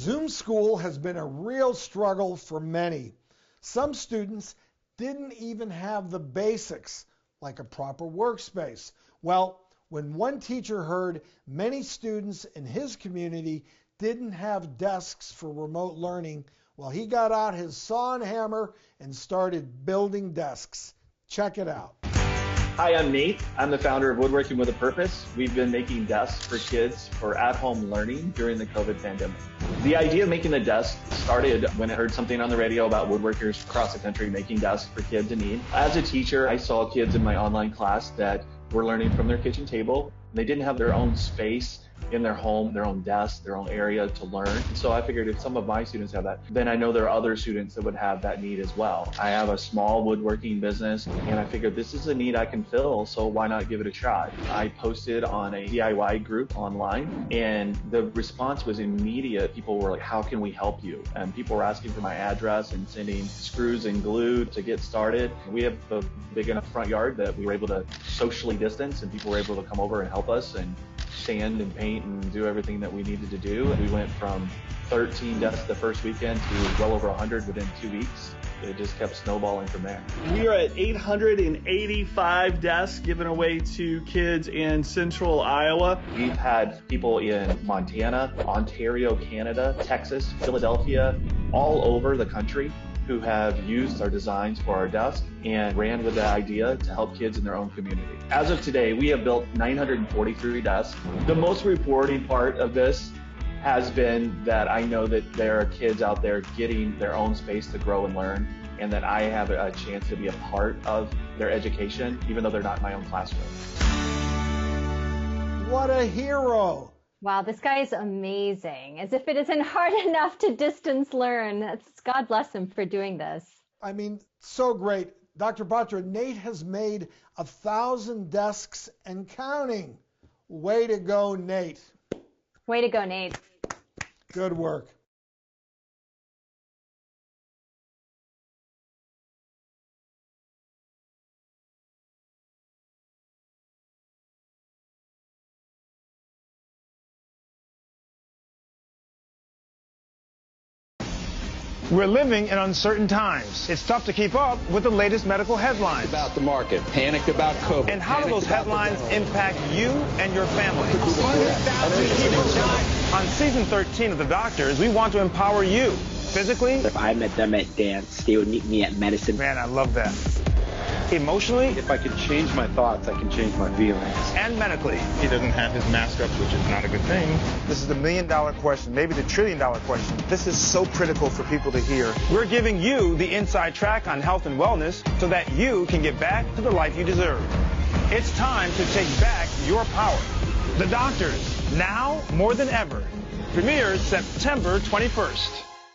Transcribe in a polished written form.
Zoom school has been a real struggle for many. Some students didn't even have the basics, like a proper workspace. Well, when one teacher heard many students in his community didn't have desks for remote learning, well, he got out his saw and hammer and started building desks. Check it out. Hi, I'm Nate. I'm the founder of Woodworking with a Purpose. We've been making desks for kids for at-home learning during the COVID pandemic. The idea of making the desk started when I heard something on the radio about woodworkers across the country making desks for kids in need. As a teacher, I saw kids in my online class that were learning from their kitchen table. They didn't have their own space in their home, their own desk, their own area to learn. So I figured if some of my students have that, then I know there are other students that would have that need as well. I have a small woodworking business and I figured this is a need I can fill, so why not give it a try? I posted on a DIY group online and the response was immediate. People were like, how can we help you? And people were asking for my address and sending screws and glue to get started. We have a big enough front yard that we were able to socially distance and people were able to come over and help us and sand and paint and do everything that we needed to do. We went from 13 desks the first weekend to well over 100 within 2 weeks. It just kept snowballing from there. We are at 885 desks given away to kids in central Iowa. We've had people in Montana, Ontario, Canada, Texas, Philadelphia, all over the country who have used our designs for our desk and ran with the idea to help kids in their own community. As of today, we have built 943 desks. The most rewarding part of this has been that I know that there are kids out there getting their own space to grow and learn, and that I have a chance to be a part of their education, even though they're not in my own classroom. What a hero! Wow, this guy is amazing. As if it isn't hard enough to distance learn. God bless him for doing this. I mean, so great. Dr. Batra, Nate has made 1,000 desks and counting. Way to go, Nate. Way to go, Nate. Good work. We're living in uncertain times. It's tough to keep up with the latest medical headlines. About the market, panicked about COVID. And how do those headlines impact you and your family? On season 13 of The Doctors, we want to empower you physically. If I met them at dance, they would meet me at medicine. Man, I love that. Emotionally. If I can change my thoughts, I can change my feelings. And medically. He doesn't have his mask up, which is not a good thing. This is the $1 million question, maybe the $1 trillion question. This is so critical for people to hear. We're giving you the inside track on health and wellness so that you can get back to the life you deserve. It's time to take back your power. The Doctors, now more than ever. Premieres September 21st.